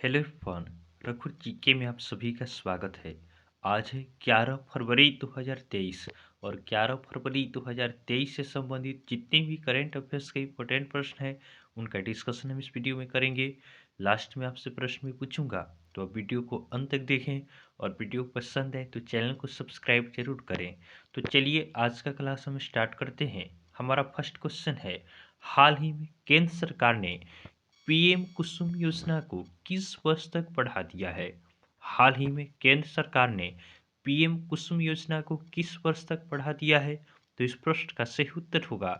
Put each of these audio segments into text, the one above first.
Hello everyone, रघुर GK में आप सभी का स्वागत है। आज है 11 फरवरी 2023 और 11 फरवरी 2023 से संबंधित जितने भी करंट अफेयर्स के इंपॉर्टेंट प्रश्न हैं उनका डिस्कशन हम इस वीडियो में करेंगे। लास्ट में आपसे प्रश्न भी पूछूंगा, तो आप वीडियो को अंत तक देखें और वीडियो पसंद है तो चैनल को सब्सक्राइब जरूर करें। तो चलिए आज का क्लास हम स्टार्ट करते हैं। हमारा फर्स्ट क्वेश्चन है, हाल ही में केंद्र सरकार ने पीएम कुसुम योजना को किस वर्ष तक बढ़ा दिया है? हाल ही में केंद्र सरकार ने पीएम कुसुम योजना को किस वर्ष तक बढ़ा दिया है? तो इस प्रश्न का सही उत्तर होगा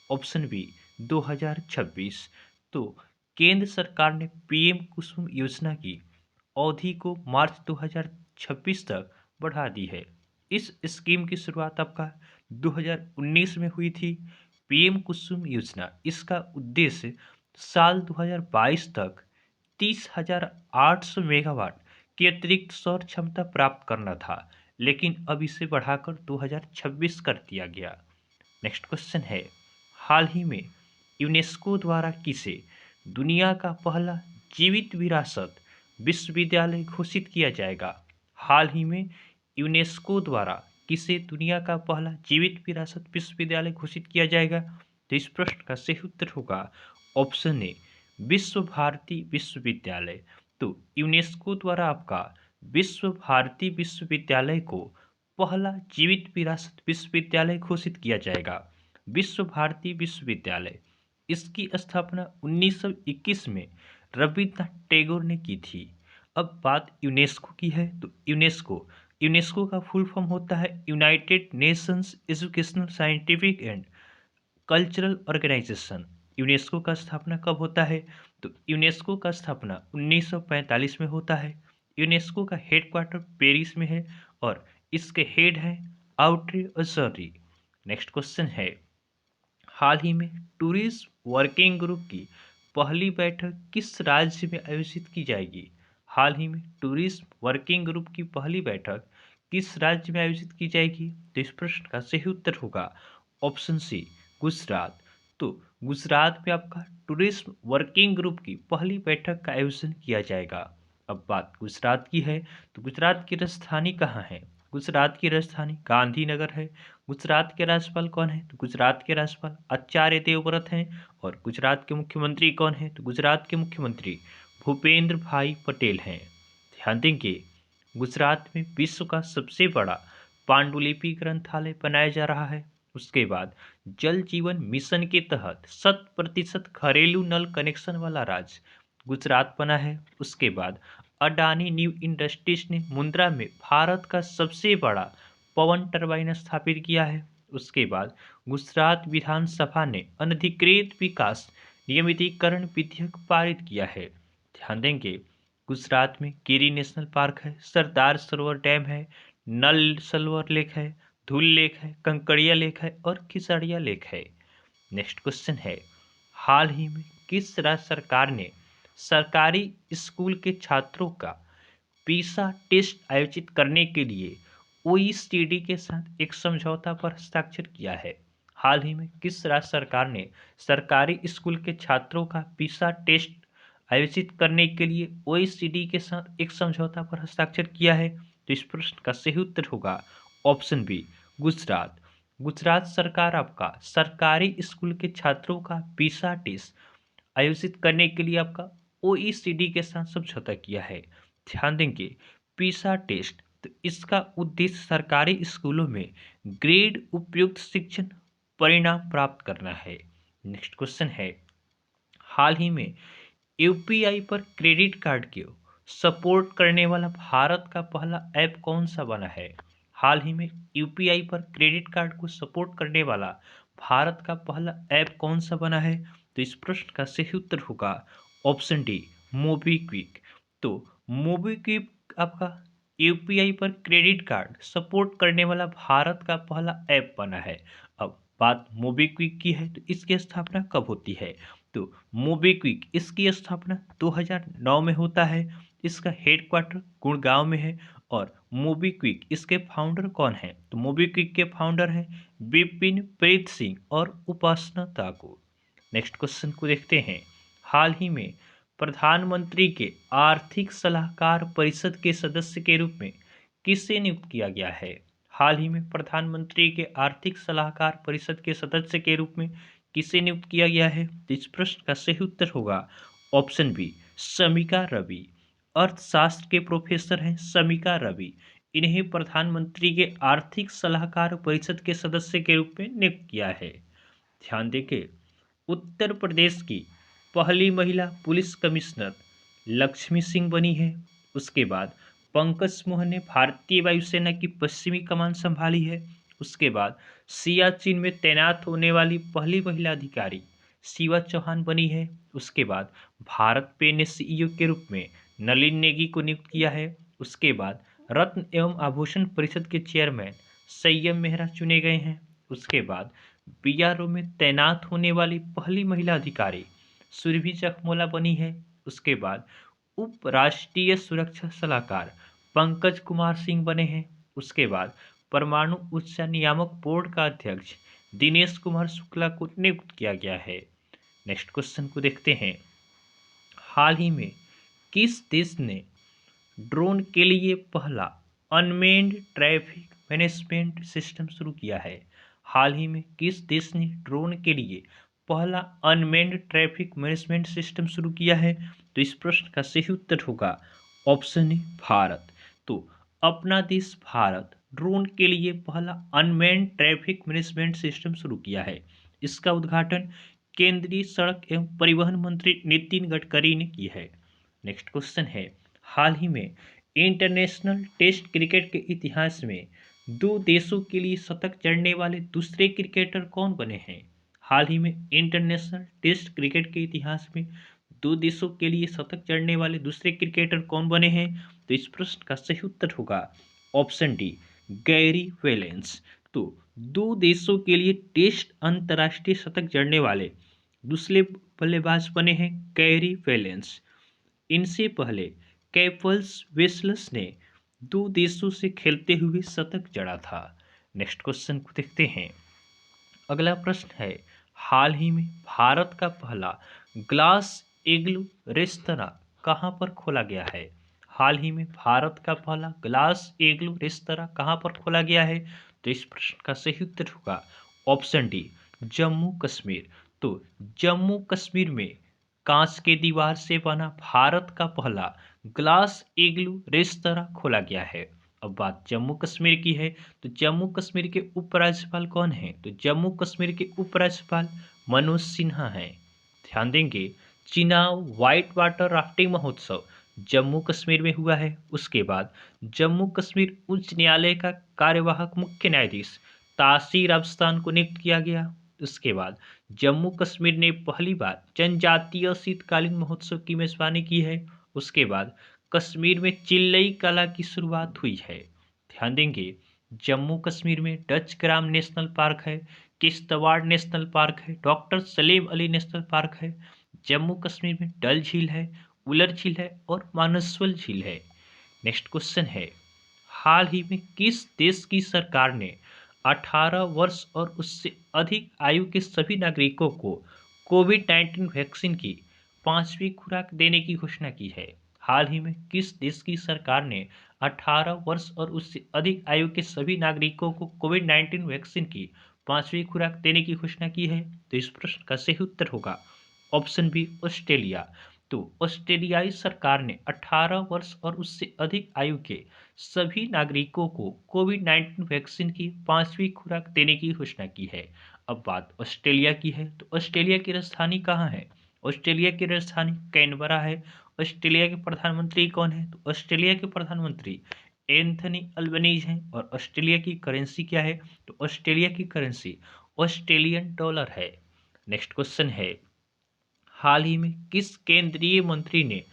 ऑप्शन बी 2026। तो केंद्र सरकार ने पीएम कुसुम योजना की अवधि को मार्च 2026 तक बढ़ा दी है। इस स्कीम की शुरुआत आपका 2019 में हुई थी। पीएम कुसुम योजना, इसका उद्देश्य साल 2022 तक 30,800 मेगावाट की अतिरिक्त सौर क्षमता प्राप्त करना था, लेकिन अब इसे बढ़ाकर 2026 कर दिया गया। नेक्स्ट क्वेश्चन है, हाल ही में यूनेस्को द्वारा किसे दुनिया का पहला जीवित विरासत विश्वविद्यालय घोषित किया जाएगा? हाल ही में यूनेस्को द्वारा किसे दुनिया का पहला जीवित विरासत विश्वविद्यालय घोषित किया जाएगा? तो इस प्रश्न का सही उत्तर होगा ऑप्शन ए विश्व भारती विश्वविद्यालय। तो यूनेस्को द्वारा आपका विश्व भारती विश्वविद्यालय को पहला जीवित विरासत विश्वविद्यालय घोषित किया जाएगा। विश्व भारती विश्वविद्यालय, इसकी स्थापना 1921 में रविन्द्रनाथ टैगोर ने की थी। अब बात यूनेस्को की है, तो यूनेस्को का फुल फॉर्म होता है United Nations Educational Scientific and Cultural Organisation. UNESCO का स्थापना कब होता है? तो यूनेस्को का स्थापना 1945 में होता है। यूनेस्को का हेडक्वार्टर पेरिस में है और इसके हेड हैं आउट्री अजौरी। नेक्स्ट क्वेश्चन है, हाल ही में टूरिज्म वर्किंग ग्रुप की पहली बैठक किस राज्य में आयोजित की जाएगी? हाल ही में टूरिज्म वर्किंग ग्रुप की पहली बैठक किस राज्य में आयोजित की जाएगी? तो इस प्रश्न का सही उत्तर होगा ऑप्शन सी गुजरात। तो गुजरात में आपका टूरिज्म वर्किंग ग्रुप की पहली बैठक का आयोजन किया जाएगा। अब बात गुजरात की है, तो गुजरात की राजधानी कहाँ है? गुजरात की राजधानी गांधीनगर है। गुजरात के राज्यपाल कौन है? तो गुजरात के राज्यपाल आचार्य देवव्रत हैं। और गुजरात के मुख्यमंत्री कौन है? तो गुजरात के मुख्यमंत्री भूपेंद्र भाई पटेल हैं। ध्यान देंगे, गुजरात में विश्व का सबसे बड़ा पांडुलिपि ग्रंथालय बनाया जा रहा है। उसके बाद जल जीवन मिशन के तहत 100% घरेलू नल कनेक्शन वाला राज्य गुजरात बना है। उसके बाद अडानी न्यू इंडस्ट्रीज ने मुंद्रा में भारत का सबसे बड़ा पवन टरबाइन स्थापित किया है। उसके बाद गुजरात विधानसभा ने अनधिकृत विकास नियमितीकरण विधेयक पारित किया है। ध्यान देंगे, गुजरात में गिरी नेशनल पार्क है, सरदार सरोवर डैम है, नल सरोवर लेक है, धुल लेक है, कंकड़िया लेक है और खिसड़िया लेक है। नेक्स्ट क्वेश्चन है, हाल ही में किस राज्य सरकार ने सरकारी स्कूल के छात्रों का पीसा टेस्ट आयोजित करने के लिए ओईसीडी के साथ एक समझौता पर हस्ताक्षर किया है? हाल ही में किस राज्य सरकार ने सरकारी स्कूल के छात्रों का पीसा टेस्ट आयोजित करने के लिए ओईसीडी के साथ एक समझौता पर हस्ताक्षर किया है? तो इस प्रश्न का सही उत्तर होगा ऑप्शन बी गुजरात। गुजरात सरकार आपका सरकारी स्कूल के छात्रों का पीसा टेस्ट आयोजित करने के लिए आपका ओईसीडी के साथ समझौता किया है। ध्यान देंगे, पीसा टेस्ट, तो इसका उद्देश्य सरकारी स्कूलों में ग्रेड उपयुक्त शिक्षण परिणाम प्राप्त करना है। नेक्स्ट क्वेश्चन है, हाल ही में यूपीआई पर क्रेडिट कार्ड को सपोर्ट करने वाला भारत का पहला ऐप कौन सा बना है? हाल ही में यूपीआई पर क्रेडिट कार्ड को सपोर्ट करने वाला भारत का पहला ऐप कौन सा बना है? तो इस प्रश्न का सही उत्तर होगा ऑप्शन डी मोबीक्विक। तो मोबीक्विक आपका यूपीआई पर क्रेडिट कार्ड सपोर्ट करने वाला भारत का पहला ऐप बना है। अब बात मोबीक्विक की है, तो इसकी स्थापना कब होती है? तो मोबीक्विक, इसकी स्थापना 2009 में होता है। इसका हेडक्वार्टर गुड़गांव में है। और मोबीक्विक, इसके फाउंडर कौन हैं? तो मोबीक्विक के फाउंडर हैं विपिन प्रीत सिंह और उपासना ताकू। नेक्स्ट क्वेश्चन को देखते हैं, हाल ही में प्रधानमंत्री के आर्थिक सलाहकार परिषद के सदस्य के रूप में किसे नियुक्त किया गया है? हाल ही में प्रधानमंत्री के आर्थिक सलाहकार परिषद के सदस्य के रूप में किसे नियुक्त किया गया है? तो इस प्रश्न का सही उत्तर होगा ऑप्शन बी, शमिका रवि। अर्थशास्त्र के प्रोफेसर हैं शमिका रवि। इन्हें प्रधानमंत्री के आर्थिक सलाहकार परिषद के सदस्य के रूप में नियुक्त किया है। ध्यान देंगे, उत्तर प्रदेश की पहली महिला पुलिस कमिश्नर लक्ष्मी सिंह बनी है। उसके बाद पंकज मोहन ने भारतीय वायुसेना की पश्चिमी कमान संभाली है। उसके बाद सियाचिन में तैनात होने वाली पहली महिला अधिकारी शिवा चौहान बनी है। उसके बाद भारत पे ने सीईओ के रूप में नलिन नेगी को नियुक्त किया है। उसके बाद रत्न एवं आभूषण परिषद के चेयरमैन संयम मेहरा चुने गए हैं। उसके बाद बीआरओ में तैनात होने वाली पहली महिला अधिकारी सुरभि चकमोला बनी है। उसके बाद उप राष्ट्रीय सुरक्षा सलाहकार पंकज कुमार सिंह बने हैं। उसके बाद परमाणु ऊर्जा नियामक बोर्ड का अध्यक्ष दिनेश कुमार शुक्ला को नियुक्त किया गया है। नेक्स्ट क्वेश्चन को देखते हैं, हाल ही में किस देश ने ड्रोन के लिए पहला अनमेन्ड ट्रैफिक मैनेजमेंट सिस्टम शुरू किया है? हाल ही में किस देश ने ड्रोन के लिए पहला अनमेन्ड ट्रैफिक मैनेजमेंट सिस्टम शुरू किया है? तो इस प्रश्न का सही उत्तर होगा ऑप्शन ए, भारत। तो अपना देश भारत ड्रोन के लिए पहला अनमेन्ड ट्रैफिक मैनेजमेंट सिस्टम शुरू किया है। इसका उद्घाटन केंद्रीय सड़क एवं परिवहन मंत्री नितिन गडकरी ने की है। नेक्स्ट क्वेश्चन है, हाल ही में इंटरनेशनल टेस्ट क्रिकेट के इतिहास में दो देशों के लिए शतक जड़ने वाले दूसरे क्रिकेटर कौन बने हैं? हाल ही में इंटरनेशनल टेस्ट क्रिकेट के इतिहास में दो देशों के लिए शतक जड़ने वाले दूसरे क्रिकेटर कौन बने हैं? तो इस प्रश्न का सही उत्तर होगा ऑप्शन डी, गैरी वेलेंस। तो दो देशों के लिए टेस्ट अंतर्राष्ट्रीय शतक जड़ने वाले दूसरे बल्लेबाज बने हैं गैरी वेलेंस। इनसे पहले कैपल्स वेसलस ने दो देशों से खेलते हुए शतक जड़ा था। नेक्स्ट क्वेश्चन को देखते हैं, अगला प्रश्न है, हाल ही में भारत का पहला ग्लास इग्लू रेस्तरां कहां पर खोला गया है? हाल ही में भारत का पहला ग्लास इग्लू रेस्तरां कहां पर खोला गया है? तो इस प्रश्न का सही उत्तर होगा ऑप्शन डी, जम्मू कश्मीर। तो जम्मू कश्मीर में कांच के दीवार से बना भारत का पहला ग्लास इग्लू रेस्तरां खोला गया है। अब बात जम्मू कश्मीर की है, तो जम्मू कश्मीर के उपराज्यपाल कौन हैं? तो जम्मू कश्मीर के उपराज्यपाल मनोज सिन्हा हैं। ध्यान देंगे, चिनाव व्हाइट वाटर राफ्टिंग महोत्सव जम्मू कश्मीर में हुआ है। उसके बाद जम्मू कश्मीर उच्च न्यायालय का कार्यवाहक मुख्य न्यायाधीश तासीर अफसान को नियुक्त किया गया। उसके बाद जम्मू कश्मीर ने पहली बार जनजातीय शीतकालीन महोत्सव की मेजबानी की है। उसके बाद कश्मीर में चिल्लई कला की शुरुआत हुई है। ध्यान देंगे, जम्मू कश्मीर में डच ग्राम नेशनल पार्क है, किश्तवाड़ नेशनल पार्क है, doctor Salim Ali national park है। जम्मू कश्मीर में डल झील है, उलर झील है और मानसवल झील है। नेक्स्ट क्वेश्चन है, हाल ही में किस देश की सरकार ने 18 वर्ष और उससे अधिक आयु के सभी नागरिकों को कोविड-19 वैक्सीन की 5वीं खुराक देने की घोषणा की है? हाल ही में किस देश की सरकार ने 18 वर्ष और उससे अधिक आयु के सभी नागरिकों को कोविड-19 वैक्सीन की 5वीं खुराक देने की घोषणा की है? तो इस प्रश्न का सही उत्तर होगा ऑप्शन बी, ऑस्ट्रेलिया। तो ऑस्ट्रेलियाई सरकार ने 18 वर्ष और उससे अधिक आयु के सभी नागरिकों को कोविड-19 वैक्सीन की 5वीं खुराक देने की घोषणा की है। अब बात ऑस्ट्रेलिया की है, तो ऑस्ट्रेलिया की राजधानी कहाँ है? ऑस्ट्रेलिया की राजधानी कैनबरा है। ऑस्ट्रेलिया के प्रधानमंत्री कौन है? तो ऑस्ट्रेलिया के प्रधानमंत्री एंथनी अल्बनीज हैं। और ऑस्ट्रेलिया की करेंसी क्या है? तो ऑस्ट्रेलिया की करेंसी ऑस्ट्रेलियन डॉलर है। नेक्स्ट क्वेश्चन है, हाल ही में किस केंद्रीय मंत्री ने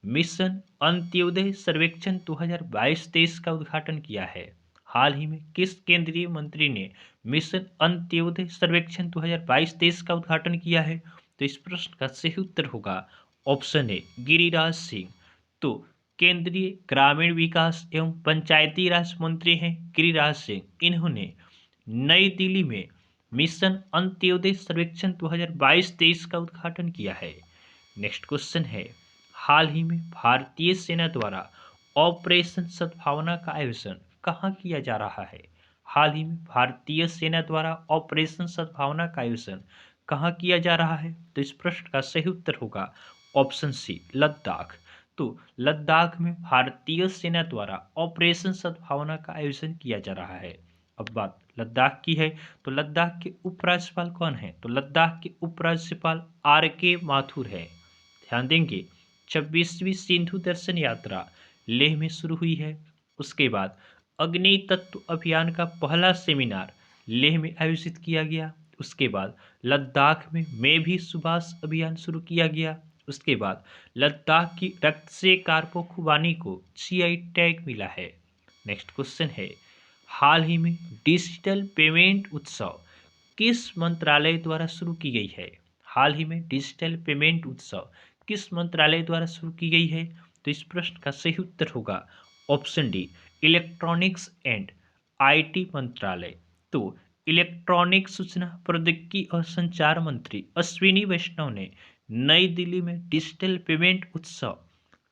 मिशन अंत्योदय सर्वेक्षण 2022-23 का उद्घाटन किया है? हाल ही में किस केंद्रीय मंत्री ने मिशन अंत्योदय सर्वेक्षण 2022-23 का उद्घाटन किया है? तो इस प्रश्न का सही उत्तर होगा ऑप्शन ए, गिरिराज सिंह। तो केंद्रीय ग्रामीण विकास एवं पंचायती राज मंत्री हैं गिरिराज सिंह। इन्होंने नई दिल्ली में मिशन अंत्योदय सर्वेक्षण 2022-23 का उद्घाटन किया है। नेक्स्ट क्वेश्चन है, हाल ही में भारतीय सेना द्वारा ऑपरेशन सद्भावना का आयोजन कहाँ किया जा रहा है? हाल ही में भारतीय सेना द्वारा ऑपरेशन सद्भावना का आयोजन कहाँ किया जा रहा है? तो इस प्रश्न का सही उत्तर होगा ऑप्शन सी, लद्दाख। तो लद्दाख में भारतीय सेना द्वारा ऑपरेशन सद्भावना का आयोजन किया जा रहा है। अब बात लद्दाख की है, तो लद्दाख के उपराज्यपाल कौन है? तो लद्दाख के उपराज्यपाल R.K. माथुर है। ध्यान देंगे, 26वीं सिंधु दर्शन यात्रा लेह में शुरू हुई है। उसके बाद अग्नि तत्व अभियान का पहला सेमिनार लेह में आयोजित किया गया। उसके बाद लद्दाख में मैं भी सुभाष अभियान शुरू किया गया। उसके बाद लद्दाख की रक्त से कारपो खुबानी को GI टैग मिला है। नेक्स्ट क्वेश्चन है, हाल ही में डिजिटल पेमेंट उत्सव किस मंत्रालय द्वारा शुरू की गई है? हाल ही में डिजिटल पेमेंट उत्सव किस मंत्रालय द्वारा शुरू की गई है? तो इस प्रश्न का सही उत्तर होगा option D, electronics and IT मंत्रालय। तो इलेक्ट्रॉनिक सूचना प्रौद्योगिकी और संचार मंत्री अश्विनी वैष्णव ने नई दिल्ली में डिजिटल पेमेंट उत्सव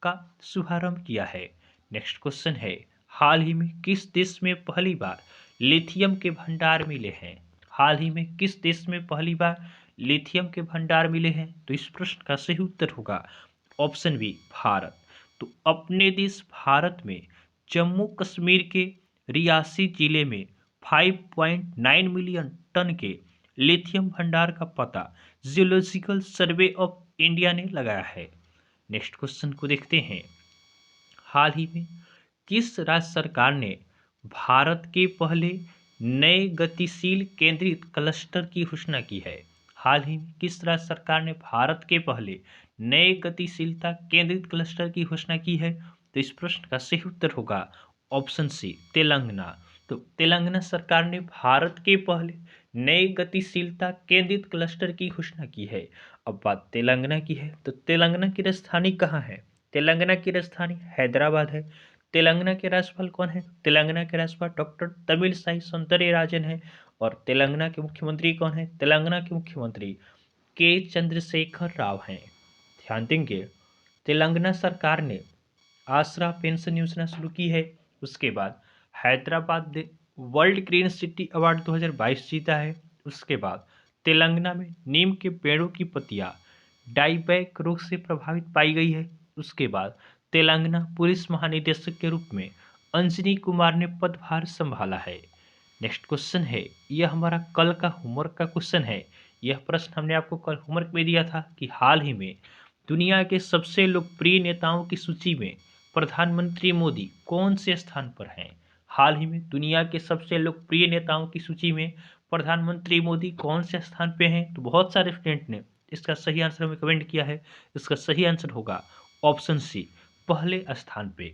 का शुभारंभ किया है। नेक्स्ट क्वेश्चन है, हाल ही में किस देश में पहली बार लिथियम के भंडार मिले हैं? हाल ही में किस देश में पहली बार लिथियम के भंडार मिले हैं? तो इस प्रश्न का सही उत्तर होगा ऑप्शन बी, भारत। तो अपने देश भारत में जम्मू कश्मीर के रियासी जिले में 5.9 मिलियन टन के लिथियम भंडार का पता जियोलॉजिकल सर्वे ऑफ इंडिया ने लगाया है। नेक्स्ट क्वेश्चन को देखते हैं, हाल ही में किस राज्य सरकार ने भारत के पहले नए गतिशील केंद्रित क्लस्टर की घोषणा की है? हाल ही में किस राज्य सरकार ने भारत के पहले नए गतिशीलता केंद्रित क्लस्टर की घोषणा की है? तो इस प्रश्न का सही उत्तर होगा ऑप्शन सी, तेलंगाना। तो तेलंगाना सरकार ने भारत के पहले नए गतिशीलता केंद्रित क्लस्टर की घोषणा की है। अब बात तेलंगाना की है, तो तेलंगाना की राजधानी कहाँ है? तेलंगाना की राजधानी हैदराबाद है। तेलंगाना के राज्यपाल कौन है? तेलंगाना के राज्यपाल डॉक्टर तमिलसाई सौंदरराजन है। और तेलंगाना के मुख्यमंत्री कौन है? तेलंगाना के मुख्यमंत्री के चंद्रशेखर राव हैं। ध्यान देंगे, तेलंगाना सरकार ने आसरा पेंशन योजना शुरू की है। उसके बाद हैदराबाद ने वर्ल्ड ग्रीन सिटी अवार्ड 2022 जीता है। उसके बाद तेलंगाना में नीम के पेड़ों की पत्तियां डाईबैक रोग से प्रभावित पाई गई है। उसके बाद तेलंगाना पुलिस महानिदेशक के रूप में अंजनी कुमार ने पदभार संभाला है। नेक्स्ट क्वेश्चन है, यह हमारा कल का होमवर्क का क्वेश्चन है। यह प्रश्न हमने आपको कल होमवर्क में दिया था कि हाल ही में दुनिया के सबसे लोकप्रिय नेताओं की सूची में प्रधानमंत्री मोदी कौन से स्थान पर हैं? हाल ही में दुनिया के सबसे लोकप्रिय नेताओं की सूची में प्रधानमंत्री मोदी कौन से स्थान पे हैं? तो बहुत सारे स्टूडेंट ने इसका सही आंसर हमें कमेंट किया है। इसका सही आंसर होगा ऑप्शन सी, पहले स्थान पे।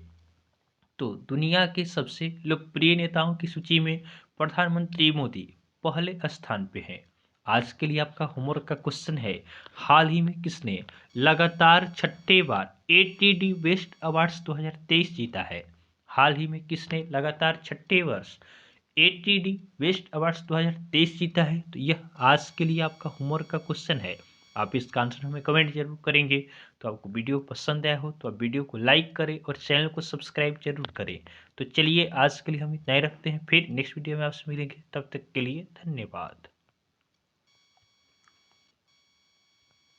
तो दुनिया के सबसे लोकप्रिय नेताओं की सूची में प्रधानमंत्री मोदी पहले स्थान पे हैं। आज के लिए आपका होमवर्क का क्वेश्चन है, हाल ही में किसने लगातार छठे बार ATD बेस्ट अवार्ड्स 2023 जीता है? हाल ही में किसने लगातार छठे वर्ष ATD बेस्ट अवार्ड्स 2023 जीता है? तो यह आज के लिए आपका होमवर्क का क्वेश्चन है। आप इसका आंसर हमें कमेंट जरूर करेंगे। तो आपको वीडियो पसंद आया हो तो आप वीडियो को लाइक करें और चैनल को सब्सक्राइब जरूर करें। तो चलिए आज के लिए हम इतना ही रखते हैं, फिर नेक्स्ट वीडियो में आपसे मिलेंगे। तब तक के लिए धन्यवाद।